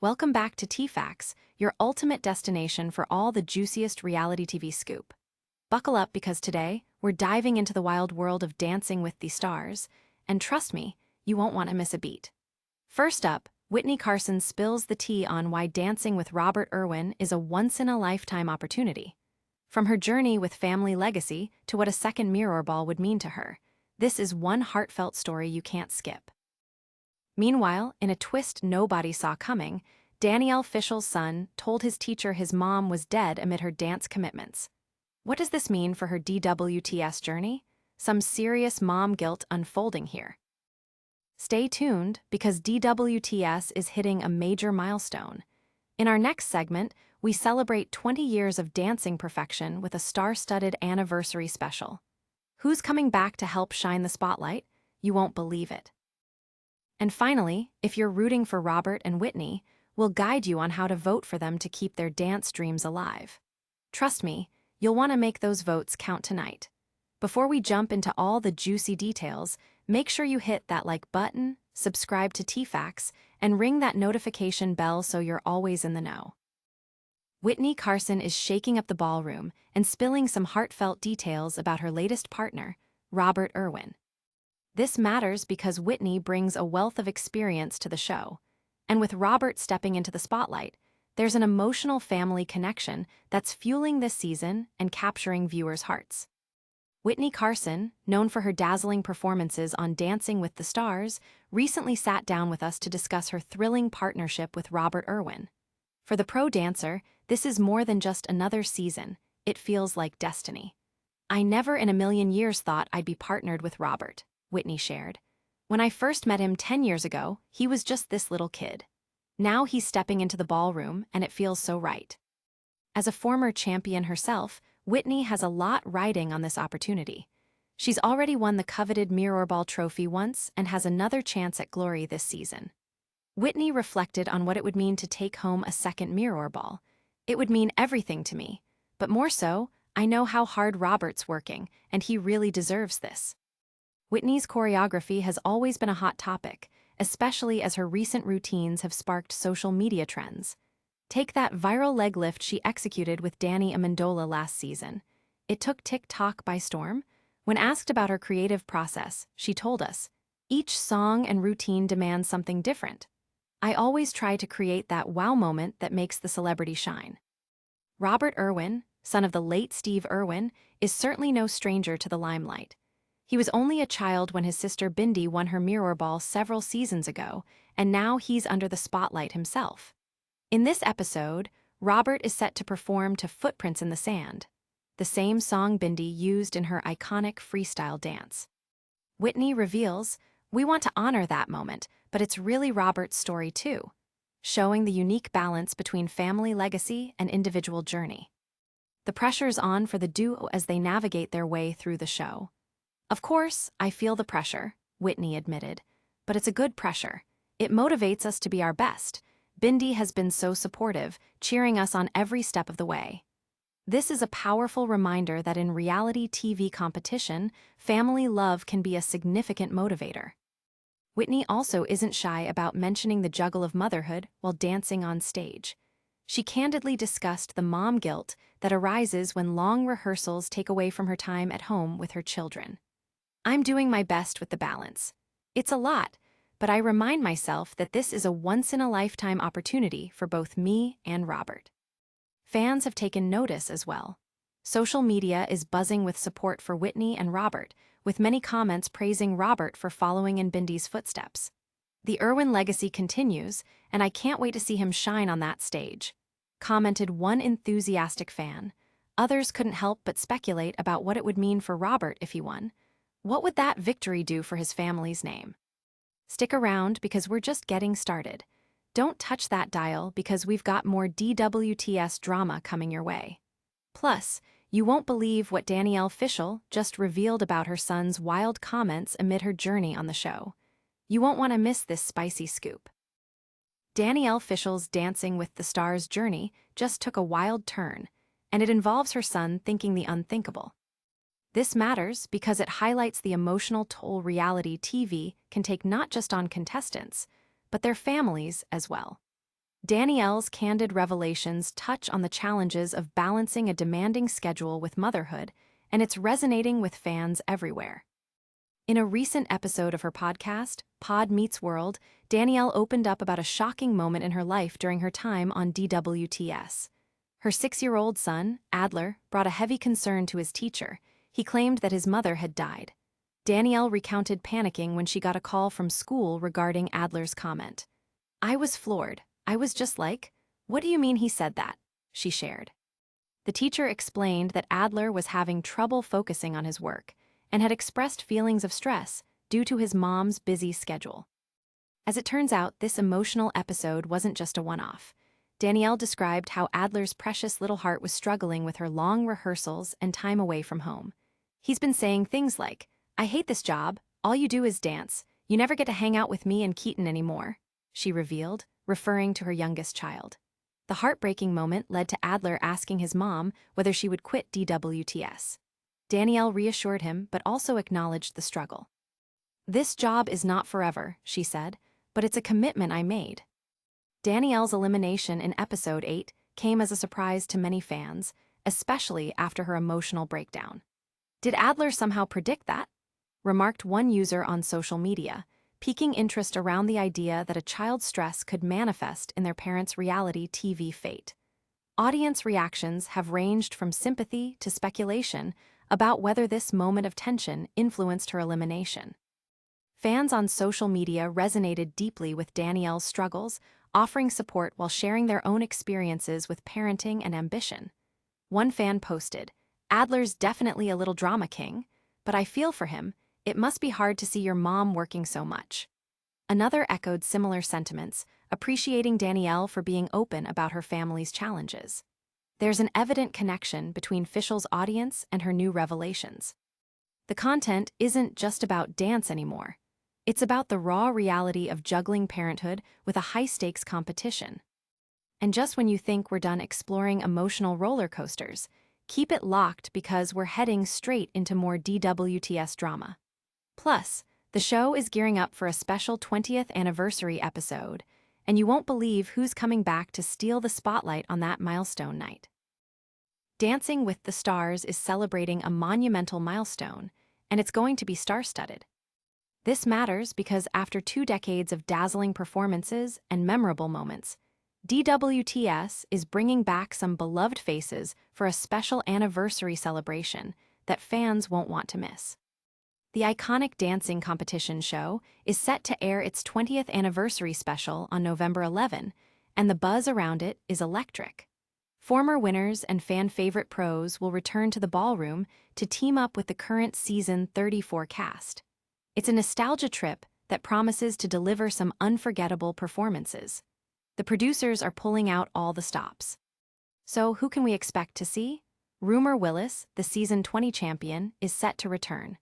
Welcome back to T-Facts, your ultimate destination for all the juiciest reality TV scoop. Buckle up because today, we're diving into the wild world of Dancing with the Stars, and trust me, you won't want to miss a beat. First up, Witney Carson spills the tea on why dancing with Robert Irwin is a once-in-a-lifetime opportunity. From her journey with family legacy to what a second mirrorball would mean to her, this is one heartfelt story you can't skip. Meanwhile, in a twist nobody saw coming, Danielle Fishel's son told his teacher his mom was dead amid her dance commitments. What does this mean for her DWTS journey? Some serious mom guilt unfolding here. Stay tuned, because DWTS is hitting a major milestone. In our next segment, we celebrate 20 years of dancing perfection with a star-studded anniversary special. Who's coming back to help shine the spotlight? You won't believe it. And finally, if you're rooting for Robert and Witney, we'll guide you on how to vote for them to keep their dance dreams alive. Trust me, you'll want to make those votes count tonight. Before we jump into all the juicy details, make sure you hit that like button, subscribe to T-Facts, and ring that notification bell so you're always in the know. Witney Carson is shaking up the ballroom and spilling some heartfelt details about her latest partner, Robert Irwin. This matters because Witney brings a wealth of experience to the show, and with Robert stepping into the spotlight, there's an emotional family connection that's fueling this season and capturing viewers' hearts. Witney Carson, known for her dazzling performances on Dancing with the Stars, recently sat down with us to discuss her thrilling partnership with Robert Irwin. For the pro dancer, this is more than just another season, it feels like destiny. "I never in a million years thought I'd be partnered with Robert," Witney shared. "When I first met him 10 years ago, he was just this little kid. Now he's stepping into the ballroom, and it feels so right." As a former champion herself, Witney has a lot riding on this opportunity. She's already won the coveted mirrorball trophy once and has another chance at glory this season. Witney reflected on what it would mean to take home a second mirrorball. "It would mean everything to me, but more so, I know how hard Robert's working, and he really deserves this." Witney's choreography has always been a hot topic, especially as her recent routines have sparked social media trends. Take that viral leg lift she executed with Danny Amendola last season. It took TikTok by storm. When asked about her creative process, she told us, "Each song and routine demands something different. I always try to create that wow moment that makes the celebrity shine." Robert Irwin, son of the late Steve Irwin, is certainly no stranger to the limelight. He was only a child when his sister Bindi won her mirrorball several seasons ago, and now he's under the spotlight himself. In this episode, Robert is set to perform to Footprints in the Sand, the same song Bindi used in her iconic freestyle dance. Witney reveals, "We want to honor that moment, but it's really Robert's story too," showing the unique balance between family legacy and individual journey. The pressure's on for the duo as they navigate their way through the show. "Of course, I feel the pressure," Witney admitted, "but it's a good pressure. It motivates us to be our best. Bindi has been so supportive, cheering us on every step of the way." This is a powerful reminder that in reality TV competition, family love can be a significant motivator. Witney also isn't shy about mentioning the juggle of motherhood while dancing on stage. She candidly discussed the mom guilt that arises when long rehearsals take away from her time at home with her children. "I'm doing my best with the balance. It's a lot, but I remind myself that this is a once-in-a-lifetime opportunity for both me and Robert." Fans have taken notice as well. Social media is buzzing with support for Witney and Robert, with many comments praising Robert for following in Bindi's footsteps. "The Irwin legacy continues, and I can't wait to see him shine on that stage," commented one enthusiastic fan. Others couldn't help but speculate about what it would mean for Robert if he won. What would that victory do for his family's name? Stick around because we're just getting started. Don't touch that dial because we've got more DWTS drama coming your way. Plus, you won't believe what Danielle Fishel just revealed about her son's wild comments amid her journey on the show. You won't want to miss this spicy scoop. Danielle Fishel's Dancing with the Stars journey just took a wild turn, and it involves her son thinking the unthinkable. This matters because it highlights the emotional toll reality TV can take not just on contestants, but their families as well. Danielle's candid revelations touch on the challenges of balancing a demanding schedule with motherhood, and it's resonating with fans everywhere. In a recent episode of her podcast, Pod Meets World, Danielle opened up about a shocking moment in her life during her time on DWTS. Her 6-year-old son, Adler, brought a heavy concern to his teacher. He claimed that his mother had died. Danielle recounted panicking when she got a call from school regarding Adler's comment. "I was floored. I was just like, 'What do you mean he said that?'" she shared. The teacher explained that Adler was having trouble focusing on his work and had expressed feelings of stress due to his mom's busy schedule. As it turns out, this emotional episode wasn't just a one-off. Danielle described how Adler's precious little heart was struggling with her long rehearsals and time away from home. "He's been saying things like, 'I hate this job, all you do is dance, you never get to hang out with me and Keaton anymore,'" she revealed, referring to her youngest child. The heartbreaking moment led to Adler asking his mom whether she would quit DWTS. Danielle reassured him but also acknowledged the struggle. "This job is not forever," she said, "but it's a commitment I made." Danielle's elimination in episode 8 came as a surprise to many fans, especially after her emotional breakdown. "Did Adler somehow predict that?" remarked one user on social media, piquing interest around the idea that a child's stress could manifest in their parents' reality TV fate. Audience reactions have ranged from sympathy to speculation about whether this moment of tension influenced her elimination. Fans on social media resonated deeply with Danielle's struggles, offering support while sharing their own experiences with parenting and ambition. One fan posted, "Adler's definitely a little drama king, but I feel for him. It must be hard to see your mom working so much." Another echoed similar sentiments, appreciating Danielle for being open about her family's challenges. There's an evident connection between Fishel's audience and her new revelations. The content isn't just about dance anymore. It's about the raw reality of juggling parenthood with a high-stakes competition. And just when you think we're done exploring emotional roller coasters, keep it locked because we're heading straight into more DWTS drama. Plus, the show is gearing up for a special 20th anniversary episode, and you won't believe who's coming back to steal the spotlight on that milestone night. Dancing with the Stars is celebrating a monumental milestone, and it's going to be star-studded. This matters because after 2 decades of dazzling performances and memorable moments, DWTS is bringing back some beloved faces for a special anniversary celebration that fans won't want to miss. The iconic dancing competition show is set to air its 20th anniversary special on November 11, and the buzz around it is electric. Former winners and fan-favorite pros will return to the ballroom to team up with the current season 34 cast. It's a nostalgia trip that promises to deliver some unforgettable performances. The producers are pulling out all the stops. So who can we expect to see? Rumor Willis, the season 20 champion, is set to return.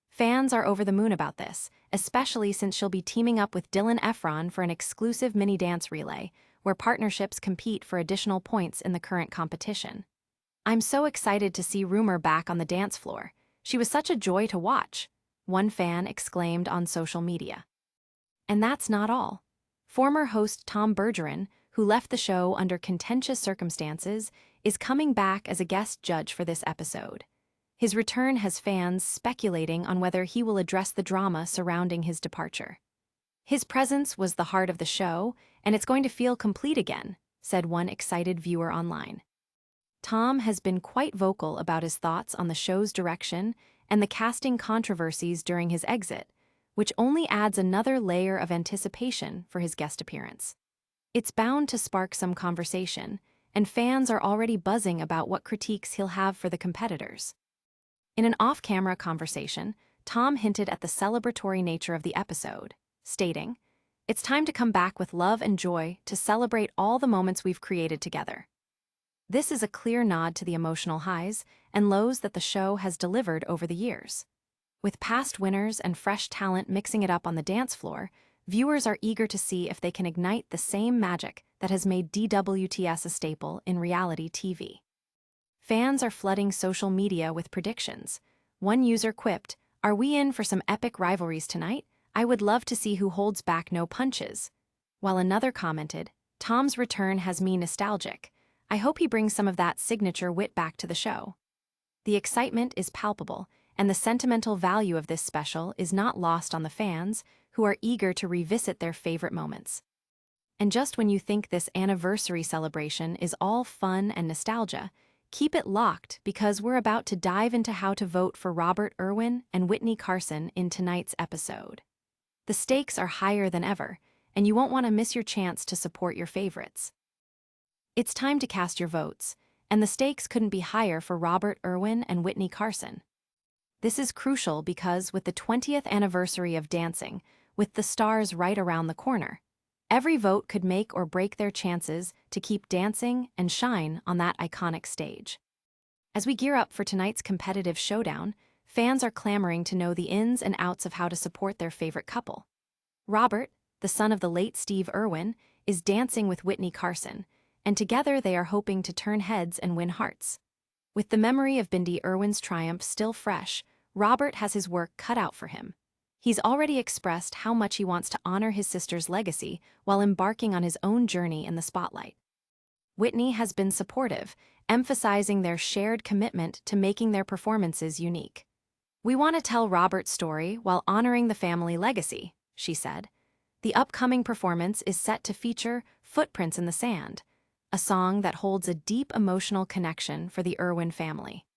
Fans are over the moon about this, especially since she'll be teaming up with Dylan Efron for an exclusive mini dance relay, where partnerships compete for additional points in the current competition. "I'm so excited to see Rumor back on the dance floor. She was such a joy to watch," one fan exclaimed on social media. And that's not all. Former host Tom Bergeron, who left the show under contentious circumstances, is coming back as a guest judge for this episode. His return has fans speculating on whether he will address the drama surrounding his departure. "His presence was the heart of the show, and it's going to feel complete again," said one excited viewer online. Tom has been quite vocal about his thoughts on the show's direction and the casting controversies during his exit, which only adds another layer of anticipation for his guest appearance. It's bound to spark some conversation, and fans are already buzzing about what critiques he'll have for the competitors. In an off-camera conversation, Tom hinted at the celebratory nature of the episode, stating, "It's time to come back with love and joy to celebrate all the moments we've created together." This is a clear nod to the emotional highs and lows that the show has delivered over the years. With past winners and fresh talent mixing it up on the dance floor, viewers are eager to see if they can ignite the same magic that has made DWTS a staple in reality TV. Fans are flooding social media with predictions. One user quipped, "Are we in for some epic rivalries tonight? I would love to see who holds back no punches." While another commented, Tom's return has me nostalgic. I hope he brings some of that signature wit back to the show. The excitement is palpable, and the sentimental value of this special is not lost on the fans, who are eager to revisit their favorite moments. And just when you think this anniversary celebration is all fun and nostalgia, keep it locked because we're about to dive into how to vote for Robert Irwin and Witney Carson in tonight's episode. The stakes are higher than ever, and you won't want to miss your chance to support your favorites. It's time to cast your votes, and the stakes couldn't be higher for Robert Irwin and Witney Carson. This is crucial because with the 20th anniversary of Dancing, with the stars right around the corner, every vote could make or break their chances to keep dancing and shine on that iconic stage. As we gear up for tonight's competitive showdown, fans are clamoring to know the ins and outs of how to support their favorite couple. Robert, the son of the late Steve Irwin, is dancing with Witney Carson, and together they are hoping to turn heads and win hearts. With the memory of Bindi Irwin's triumph still fresh, Robert has his work cut out for him. He's already expressed how much he wants to honor his sister's legacy while embarking on his own journey in the spotlight. Witney has been supportive, emphasizing their shared commitment to making their performances unique. "We want to tell Robert's story while honoring the family legacy," she said. The upcoming performance is set to feature Footprints in the Sand, a song that holds a deep emotional connection for the Irwin family.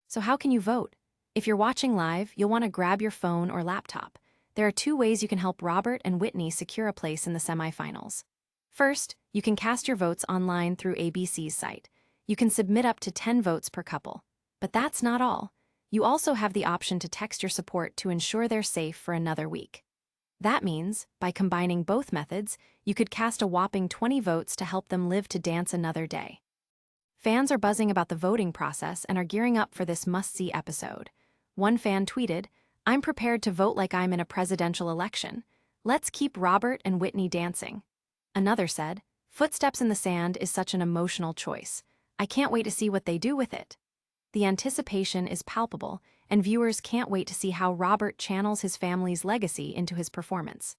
So how can you vote? If you're watching live, you'll want to grab your phone or laptop. There are 2 ways you can help Robert and Witney secure a place in the semifinals. First, you can cast your votes online through ABC's site. You can submit up to 10 votes per couple. But that's not all. You also have the option to text your support to ensure they're safe for another week. That means, by combining both methods, you could cast a whopping 20 votes to help them live to dance another day. Fans are buzzing about the voting process and are gearing up for this must-see episode. One fan tweeted, "I'm prepared to vote like I'm in a presidential election. Let's keep Robert and Witney dancing." Another said, "Footsteps in the Sand is such an emotional choice. I can't wait to see what they do with it." The anticipation is palpable, and viewers can't wait to see how Robert channels his family's legacy into his performance.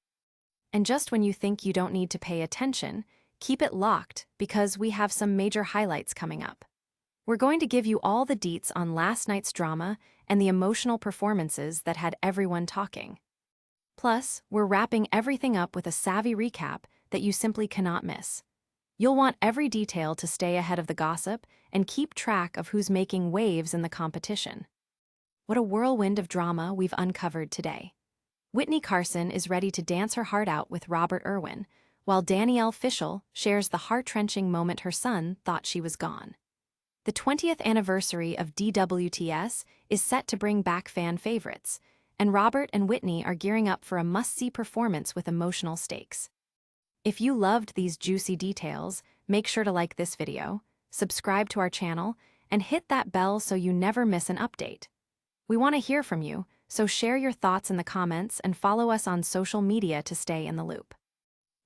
And just when you think you don't need to pay attention, keep it locked because we have some major highlights coming up. We're going to give you all the deets on last night's drama and the emotional performances that had everyone talking. Plus, we're wrapping everything up with a savvy recap that you simply cannot miss. You'll want every detail to stay ahead of the gossip and keep track of who's making waves in the competition. What a whirlwind of drama we've uncovered today. Witney Carson is ready to dance her heart out with Robert Irwin, while Danielle Fishel shares the heart-wrenching moment her son thought she was gone. The 20th anniversary of DWTS is set to bring back fan favorites, and Robert and Witney are gearing up for a must-see performance with emotional stakes. If you loved these juicy details, make sure to like this video, subscribe to our channel, and hit that bell so you never miss an update. We want to hear from you, so share your thoughts in the comments and follow us on social media to stay in the loop.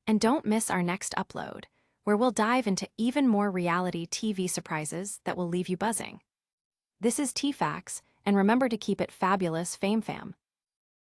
And don't miss our next upload, where we'll dive into even more reality TV surprises that will leave you buzzing. This is TFAX, and remember to keep it fabulous, Fame Fam.